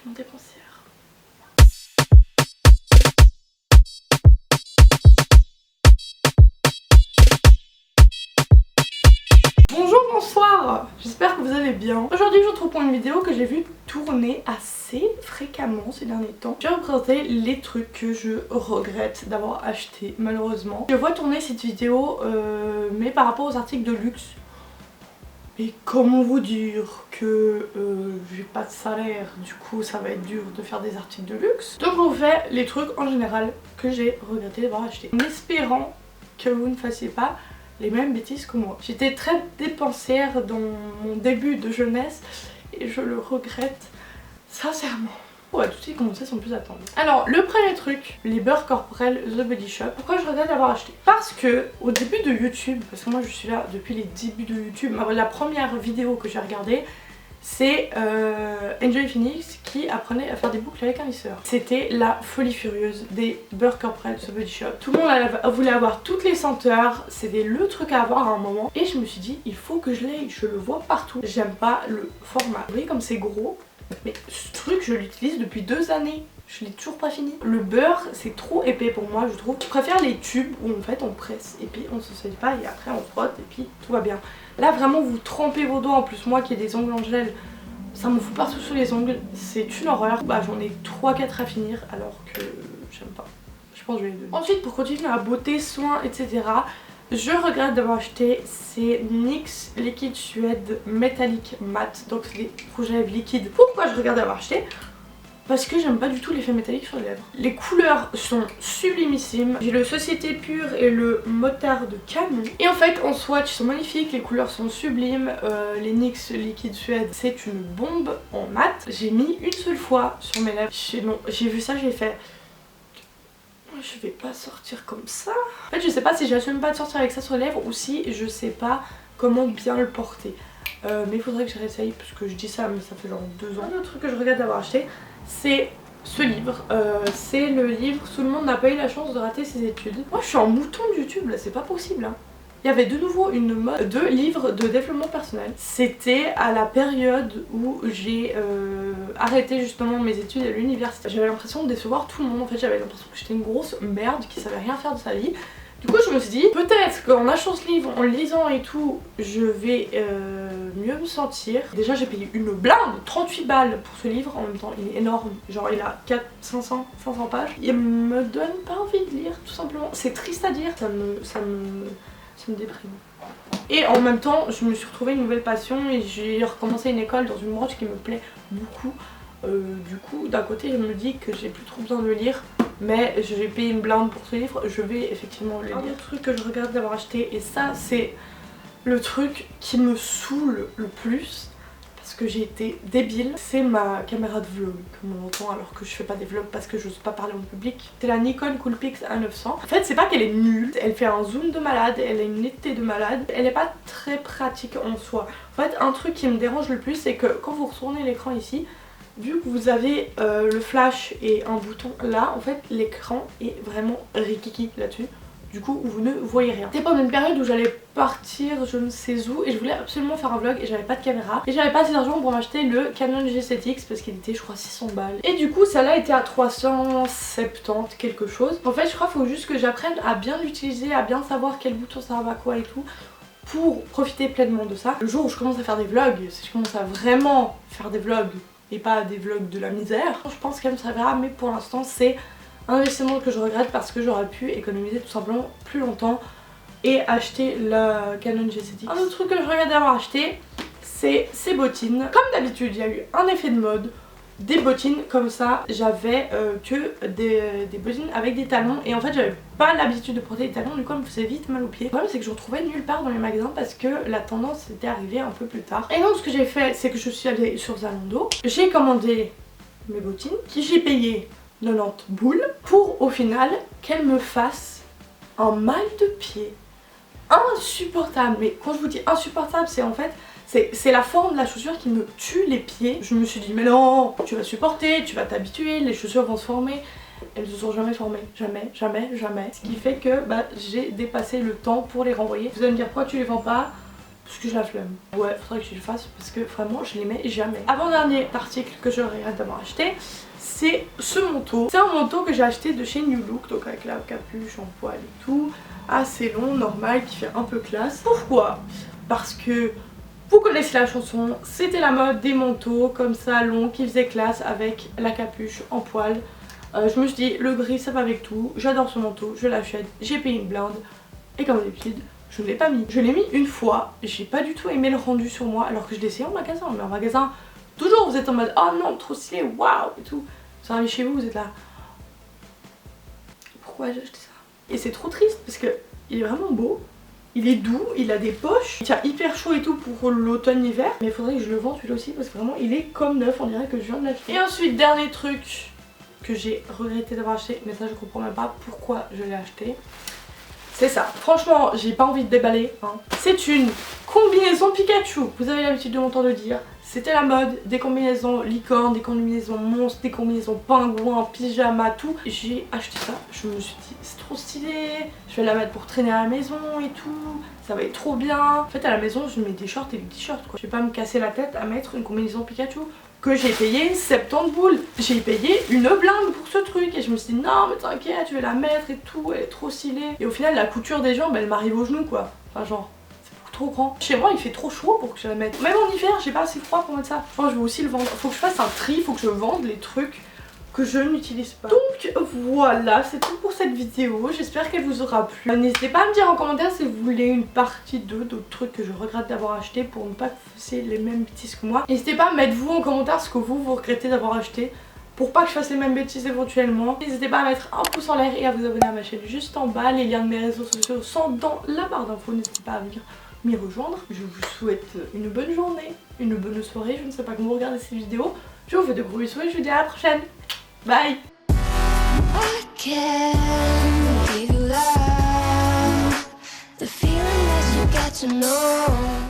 tellement dépensière. Bonjour, bonsoir, j'espère que vous allez bien. Aujourd'hui je vous retrouve pour une vidéo que j'ai vu tourner assez fréquemment ces derniers temps. Je vais vous présenter les trucs que je regrette d'avoir acheté malheureusement. Je vois tourner cette vidéo mais par rapport aux articles de luxe. Et comment vous dire que j'ai pas de salaire, du coup ça va être dur de faire des articles de luxe. Donc je vous fais les trucs en général que j'ai regretté d'avoir acheté. En espérant que vous ne fassiez pas les mêmes bêtises que moi. J'étais très dépensière dans mon début de jeunesse et je le regrette sincèrement. On va tout de suite commencer sans plus attendre. Alors le premier truc, les beurres corporels The Body Shop. Pourquoi je regrette d'avoir acheté? Parce que au début de YouTube, parce que moi je suis là depuis les débuts de YouTube, la première vidéo que j'ai regardée c'est Enjoy Phoenix qui apprenait à faire des boucles avec un lisseur. C'était la folie furieuse des beurres corporels The Body Shop. Tout le monde voulait avoir toutes les senteurs, c'était le truc à avoir à un moment. Et je me suis dit il faut que je l'aie, je le vois partout. J'aime pas le format. Vous voyez comme c'est gros? Mais ce truc je l'utilise depuis 2 années, je l'ai toujours pas fini. Le beurre c'est trop épais pour moi je trouve. Je préfère les tubes où en fait on presse et puis on se saigne pas et après on frotte et puis tout va bien. Là vraiment vous trempez vos doigts, en plus moi qui ai des ongles en gel, ça me fout partout sur les ongles, c'est une horreur. Bah j'en ai 3-4 à finir alors que j'aime pas. Je pense que je vais les donner. Ensuite pour continuer à beauté, soins etc. Je regrette d'avoir acheté ces NYX Liquid Suède métallique mat, donc c'est des rouges à lèvres liquides. Pourquoi je regrette d'avoir acheté? Parce que j'aime pas du tout l'effet métallique sur les lèvres. Les couleurs sont sublimissimes. J'ai le Société Pure et le Motard de Canon. Et en fait en swatch ils sont magnifiques, les couleurs sont sublimes. Les NYX Liquid Suède c'est une bombe en mat. J'ai mis une seule fois sur mes lèvres. J'ai vu ça, j'ai fait... je vais pas sortir comme ça. En fait je sais pas si j'assume pas de sortir avec ça sur les lèvres ou si je sais pas comment bien le porter. Mais il faudrait que je réessaye parce que je dis ça mais ça fait genre 2 ans. Un autre truc que je regrette d'avoir acheté c'est ce livre. C'est le livre Tout le monde n'a pas eu la chance de rater ses études. Moi je suis en mouton de YouTube là, c'est pas possible hein. Il y avait de nouveau une mode de livres de développement personnel. C'était à la période où j'ai arrêté justement mes études à l'université. J'avais l'impression de décevoir tout le monde. En fait j'avais l'impression que j'étais une grosse merde qui savait rien faire de sa vie. Du coup je me suis dit peut-être qu'en achetant ce livre, en le lisant et tout, je vais mieux me sentir. Déjà j'ai payé une blinde, 38 balles pour ce livre, en même temps il est énorme, genre il a 500 pages. Il me donne pas envie de lire tout simplement, c'est triste à dire, ça me déprime. Et en même temps je me suis retrouvée une nouvelle passion et j'ai recommencé une école dans une branche qui me plaît beaucoup. Du coup d'un côté je me dis que j'ai plus trop besoin de lire, mais j'ai payé une blinde pour ce livre, je vais effectivement le lire. Un autre truc que je regrette d'avoir acheté, et ça c'est le truc qui me saoule le plus parce que j'ai été débile, c'est ma caméra de vlog comme on entend alors que je fais pas des vlogs parce que j'ose pas parler en public. C'est la Nikon Coolpix A900. En fait c'est pas qu'elle est nulle, elle fait un zoom de malade, elle a une netteté de malade, elle est pas très pratique en soi. En fait un truc qui me dérange le plus c'est que quand vous retournez l'écran ici, vu que vous avez le flash et un bouton là, en fait l'écran est vraiment rikiki là-dessus. Du coup vous ne voyez rien. C'était pendant une période où j'allais partir je ne sais où et je voulais absolument faire un vlog et j'avais pas de caméra. Et j'avais pas assez d'argent pour m'acheter le Canon G7X parce qu'il était je crois 600 balles. Et du coup ça là était à 370 quelque chose. En fait je crois qu'il faut juste que j'apprenne à bien l'utiliser, à bien savoir quel bouton ça va à quoi et tout, pour profiter pleinement de ça. Le jour où je commence à faire des vlogs, si je commence à vraiment faire des vlogs et pas des vlogs de la misère, je pense qu'elle me servira, mais pour l'instant c'est un investissement que je regrette parce que j'aurais pu économiser tout simplement plus longtemps et acheter la Canon G7X. Un autre truc que je regrette d'avoir acheté c'est ces bottines. Comme d'habitude il y a eu un effet de mode, des bottines comme ça, j'avais que des bottines avec des talons et en fait j'avais pas l'habitude de porter des talons, du coup elle me faisait vite mal aux pieds. Le problème c'est que je retrouvais nulle part dans les magasins parce que la tendance était arrivée un peu plus tard. Et donc ce que j'ai fait c'est que je suis allée sur Zalando, j'ai commandé mes bottines qui j'ai payé 90 boules pour au final qu'elles me fassent un mal de pied insupportable. Mais quand je vous dis insupportable c'est en fait c'est la forme de la chaussure qui me tue les pieds. Je me suis dit mais non, tu vas supporter, tu vas t'habituer, les chaussures vont se former. Elles ne se sont jamais formées, jamais, jamais, jamais. Ce qui fait que j'ai dépassé le temps pour les renvoyer. Vous allez me dire pourquoi tu les vends pas? parce que j'ai la flemme. Ouais, faudrait que je le fasse parce que vraiment je les mets jamais. Avant-dernier article que je regrette d'avoir acheté, c'est ce manteau. C'est un manteau que j'ai acheté de chez New Look, donc avec la capuche en poil et tout, assez long, normal, qui fait un peu classe. Pourquoi? Parce que vous connaissez la chanson, c'était la mode des manteaux comme ça longs qui faisaient classe avec la capuche en poil. Je me suis dit le gris ça va avec tout, j'adore ce manteau, je l'achète, j'ai payé une blinde et comme d'habitude je ne l'ai pas mis. Je l'ai mis une fois, j'ai pas du tout aimé le rendu sur moi alors que je l'ai essayé en magasin. Mais en magasin, toujours vous êtes en mode oh non trop stylé, waouh et tout. Vous arrivez chez vous, vous êtes là, pourquoi j'ai acheté ça? Et c'est trop triste parce que il est vraiment beau. Il est doux, il a des poches, il tient hyper chaud et tout pour l'automne-hiver. Mais il faudrait que je le vende celui-là aussi parce que vraiment il est comme neuf, on dirait que je viens de l'acheter. Et ensuite, dernier truc que j'ai regretté d'avoir acheté, mais ça je comprends même pas pourquoi je l'ai acheté. C'est ça, franchement j'ai pas envie de déballer hein. C'est une combinaison Pikachu. Vous avez l'habitude de m'entendre le dire. C'était la mode, des combinaisons licornes, des combinaisons monstres, des combinaisons pingouins, pyjama, tout. J'ai acheté ça, je me suis dit c'est trop stylé, je vais la mettre pour traîner à la maison et tout, ça va être trop bien. En fait à la maison je mets des shorts et des t-shirts quoi. Je vais pas me casser la tête à mettre une combinaison Pikachu que j'ai payé 70 boules. J'ai payé une blinde pour ce truc et je me suis dit non mais t'inquiète je vais la mettre et tout, elle est trop stylée. Et au final la couture des jambes elle m'arrive aux genoux quoi. Enfin genre trop grand. Chez moi il fait trop chaud pour que je la mette. Même en hiver j'ai pas assez froid pour mettre ça. Je pense que je vais aussi le vendre. Faut que je fasse un tri, faut que je vende les trucs que je n'utilise pas. Donc voilà, c'est tout pour cette vidéo. J'espère qu'elle vous aura plu. N'hésitez pas à me dire en commentaire si vous voulez une partie 2 d'autres trucs que je regrette d'avoir acheté pour ne pas faire les mêmes bêtises que moi. N'hésitez pas à mettre vous en commentaire ce que vous regrettez d'avoir acheté pour pas que je fasse les mêmes bêtises éventuellement. N'hésitez pas à mettre un pouce en l'air et à vous abonner à ma chaîne juste en bas. Les liens de mes réseaux sociaux sont dans la barre d'infos. N'hésitez pas à venir m'y rejoindre. Je vous souhaite une bonne journée, une bonne soirée, je ne sais pas comment vous regardez cette vidéo. Je vous fais de gros bisous et je vous dis à la prochaine. Bye. I can't give you love, the feeling that you get to know.